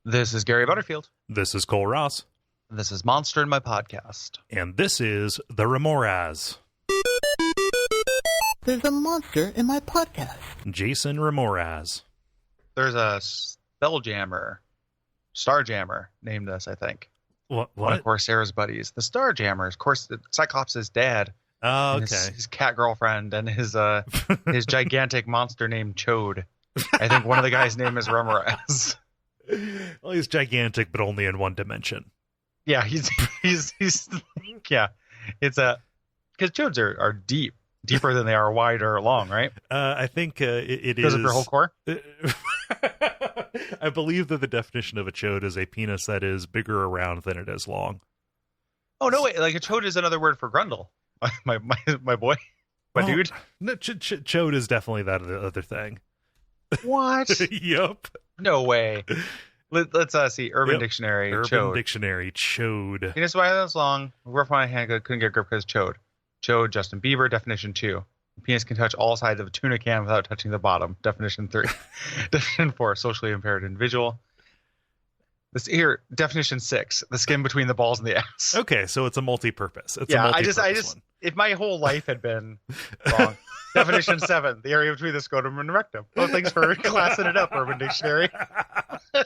This is Gary Butterfield. This is Cole Ross. This is Monster in My Podcast. And this is the Remorhaz. There's a monster in my podcast. Jason Remorhaz. There's a Spelljammer, Starjammer named this, I think. What? One of Corsair's buddies. The Starjammer, of course, Cyclops' dad. Oh, okay. His cat girlfriend and his gigantic monster named Chode. I think one of the guys' name is Remorhaz. Well, he's gigantic, but only in one dimension. Yeah, he's yeah. It's because Chodes are deeper than they are wide or long, right? I think it Goes is. up your whole core. I believe that the definition of a chode is a penis that is bigger around than it is long. Oh no, wait! Like a chode is another word for grundle. My boy, dude. No, chode is definitely that other thing. What? Yup. No way. Let's see. Urban Yep. Dictionary. Urban Chode. Dictionary. Chode. Penis wide that's long. Rough on my hand. Couldn't get grip because chode. Chode. Justin Bieber. Definition 2. Penis can touch all sides of a tuna can without touching the bottom. Definition 3. Definition 4. Socially impaired individual. Definition 6. The skin between the balls and the ass. Okay, so it's a multi-purpose. It's Yeah, a I just, one. if my whole life had been wrong. Definition 7. The area between the scrotum and the rectum. Well, thanks for classing it up, Urban Dictionary. I'm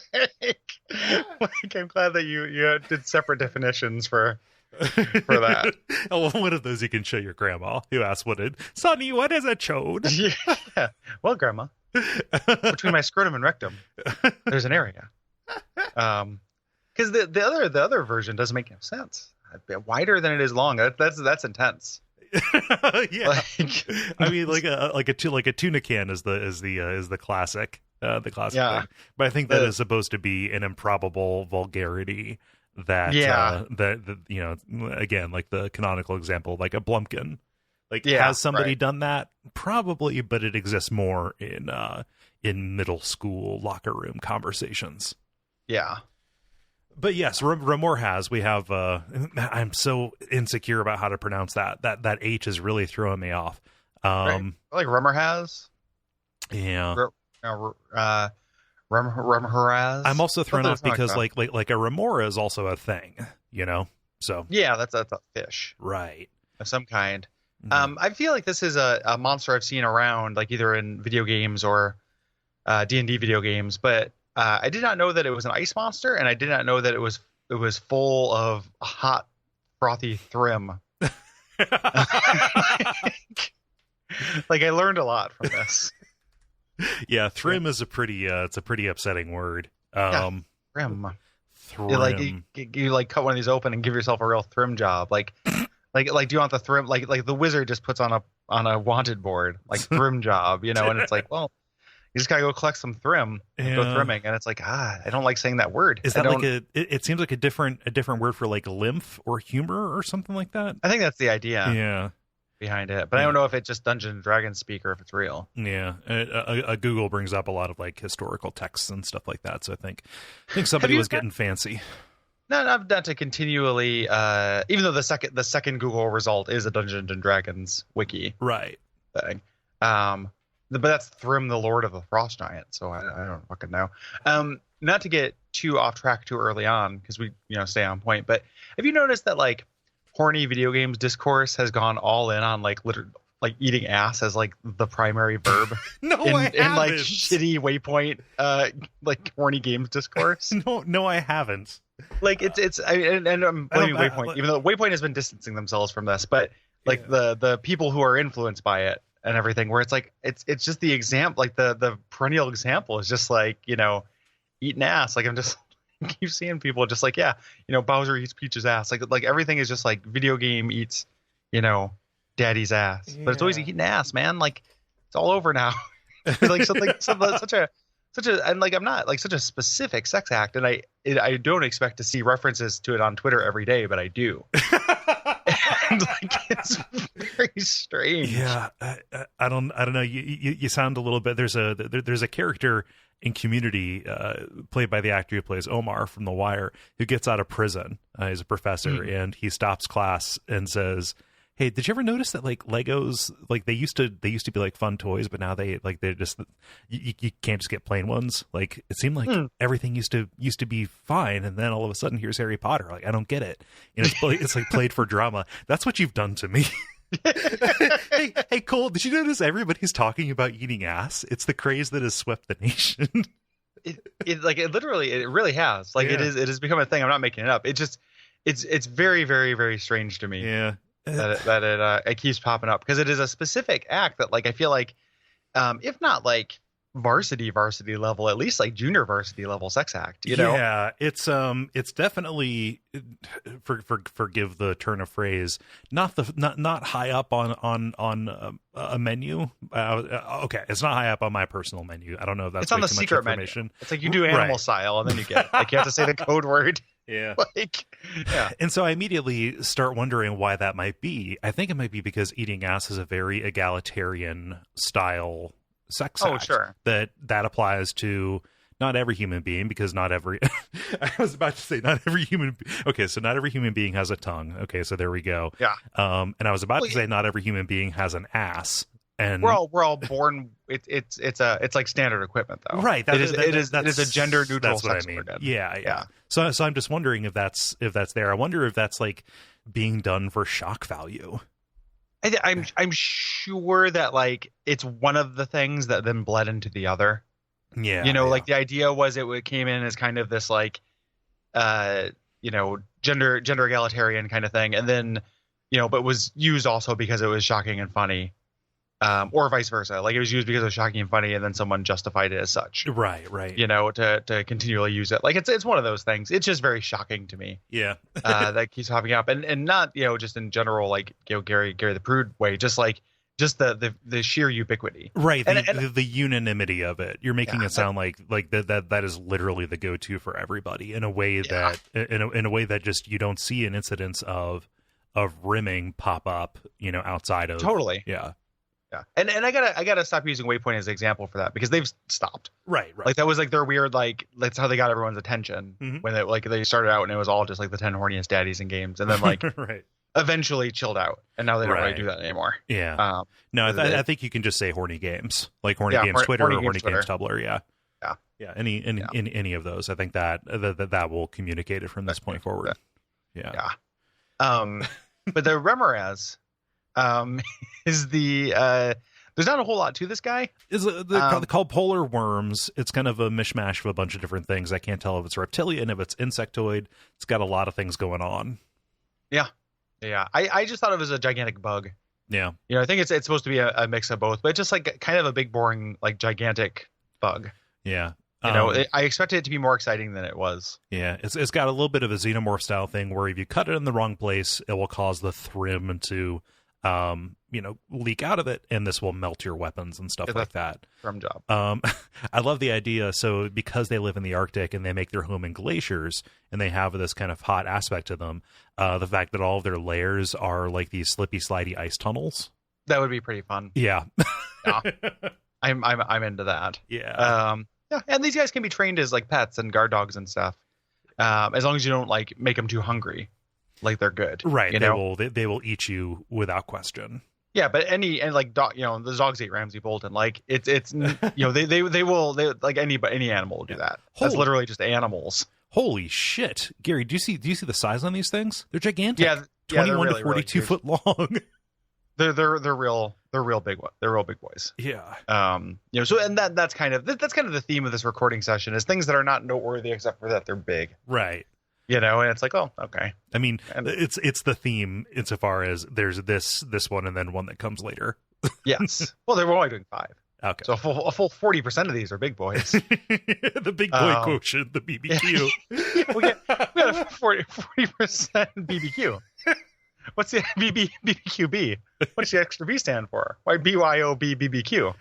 glad that you did separate definitions for that. Oh, one of those you can show your grandma who asks Sonny, what is a chode? Yeah. Well, Grandma, between my scrotum and rectum, there's an area. Because the other version doesn't make any sense. A bit wider than it is long. That's intense. Yeah, I mean, like a tuna can is the classic, yeah. Thing. But I think that is supposed to be an improbable vulgarity that again, like the canonical example, like a blumpkin. Like, has somebody done that? Probably, but it exists more in middle school locker room conversations. Yeah. But yes, Remorhaz, we have, I'm so insecure about how to pronounce that. That H is really throwing me off. Like Remorhaz? Yeah. Remorhaz? I'm also thrown off because like a remora is also a thing, So yeah, that's a fish. Right. Of some kind. Mm-hmm. I feel like this is a monster I've seen around, like either in video games or D&D video games, but I did not know that it was an ice monster, and I did not know that it was full of hot, frothy Thrym. Like I learned a lot from this. Yeah, Thrym is a pretty upsetting word. Thrym. Thrym. You like cut one of these open and give yourself a real Thrym job. Like do you want the Thrym? Like the wizard just puts on a wanted board, like Thrym job, and it's like, well, you just gotta go collect some Thrym and go thrimming, and it's like, I don't like saying that word. Is that it seems like a different word for like lymph or humor or something like that? I think that's the idea behind it, but I don't know if it's just Dungeons and Dragons speak or if it's real. Yeah, a Google brings up a lot of like historical texts and stuff like that, so I think somebody was getting fancy. No, not to continually, even though the second Google result is a Dungeons and Dragons wiki, right? Thing. But that's Thrym, the Lord of the Frost Giant, so I don't fucking know. Not to get too off track too early on, because we stay on point. But have you noticed that like horny video games discourse has gone all in on like eating ass as like the primary verb? No, I haven't. In like shitty Waypoint like horny games discourse. No, I haven't. Like and I'm blaming Waypoint, even though Waypoint has been distancing themselves from this, but like the people who are influenced by it and everything, where it's like it's just the example, like the perennial example is just like eating ass. Like I'm just keep seeing people just like Bowser eats Peach's ass. Like everything is just like video game eats daddy's ass, but it's always eating ass, man. Like it's all over now. Like such a and like I'm not like such a specific sex act, and I don't expect to see references to it on Twitter every day, but I do. And like it's very strange. Yeah, I don't know. You sound a little bit. There's a character in Community, played by the actor who plays Omar from The Wire, who gets out of prison. He's a professor, and he stops class and says, Hey, did you ever notice that like Legos, like they used to be like fun toys, but now they're just you can't just get plain ones. Like it seemed like everything used to be fine, and then all of a sudden here's Harry Potter. Like I don't get it. You know, it's like played for drama. That's what you've done to me. hey Cole, did you notice everybody's talking about eating ass? It's the craze that has swept the nation. it really has. Like it has become a thing. I'm not making it up. It's very, very, very strange to me. Yeah. that it keeps popping up, because it is a specific act that, like, I feel like if not like varsity level, at least like junior varsity level sex act, you know? Yeah, it's definitely, forgive the turn of phrase, not high up on a menu. Okay, it's not high up on my personal menu. I don't know if that's, it's on the secret menu. It's like you do animal style and then you get it. Like you have to say the code word. Yeah. Yeah. And so I immediately start wondering why that might be. I think it might be because eating ass is a very egalitarian style sex act. Sure. That applies to not every human being, because not every I was about to say not every human okay, so not every human being has a tongue. Okay, so there we go. Yeah. And I was about to say not every human being has an ass. And we're all born. It's like standard equipment, though. Right. It is a gender neutral. That's what I mean. Yeah. So I'm just wondering if that's there. I wonder if that's like being done for shock value. I'm sure that like it's one of the things that then bled into the other. Yeah. You know, like the idea was it came in as kind of this like, gender egalitarian kind of thing, and then, but was used also because it was shocking and funny. Or vice versa. Like it was used because it was shocking and funny, and then someone justified it as such. Right. To continually use it. Like it's one of those things. It's just very shocking to me. Yeah. That keeps popping up, and not just in general, like Gary the Prude way. Just the sheer ubiquity. Right. The unanimity of it. You're making it sound like that is literally the go-to for everybody in a way that in a way that just you don't see an incidence of rimming pop up. Outside of totally. Yeah. Yeah, and I gotta stop using Waypoint as an example for that, because they've stopped. Right. Like that was like their weird, like that's how they got everyone's attention when they started out and it was all just like the 10 horniest daddies in games, and then like right. eventually chilled out, and now they don't really do that anymore. Yeah. No, I think you can just say horny games, like horny games Twitter or horny games Tumblr. Yeah. Yeah. Any of those. I think that will communicate it from this point forward. Yeah. But the Remorhaz. Is the there's not a whole lot to this guy. They're called polar worms. It's kind of a mishmash of a bunch of different things. I can't tell if it's reptilian, if it's insectoid. It's got a lot of things going on. Yeah. I just thought it was a gigantic bug. Yeah. I think it's supposed to be a mix of both, but just like kind of a big, boring, like gigantic bug. Yeah. I expected it to be more exciting than it was. Yeah, it's got a little bit of a xenomorph style thing where if you cut it in the wrong place, it will cause the thrim to leak out of it, and this will melt your weapons and stuff like that. From job. I love the idea. So because they live in the Arctic and they make their home in glaciers and they have this kind of hot aspect to them, the fact that all of their layers are like these slippy, slidey ice tunnels. That would be pretty fun. Yeah. I'm into that. Yeah. Yeah, and these guys can be trained as like pets and guard dogs and stuff, as long as you don't like make them too hungry. Like they're good, right? They will eat you without question. Yeah, but like dog, the dogs ate Ramsay Bolton. Like it's they will like any animal will do that. That's literally just animals. Holy shit, Gary! Do you see the size on these things? They're gigantic. Yeah, 21 to 42 foot long. They're real big. They're real big boys. Yeah. So and that's kind of the theme of this recording session is things that are not noteworthy except for that they're big. Right. And it's like, oh, okay. I mean, it's the theme insofar as there's this one and then one that comes later. Yes. Well, they were only doing 5. Okay. So a full 40% of these are big boys. The big boy quotient, the BBQ. we got a 40% BBQ. What's the BBQB? What's the extra B stand for? Why BYOB BBQ?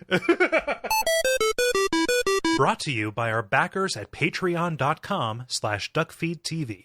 Brought to you by our backers at patreon.com/Duckfeed.tv.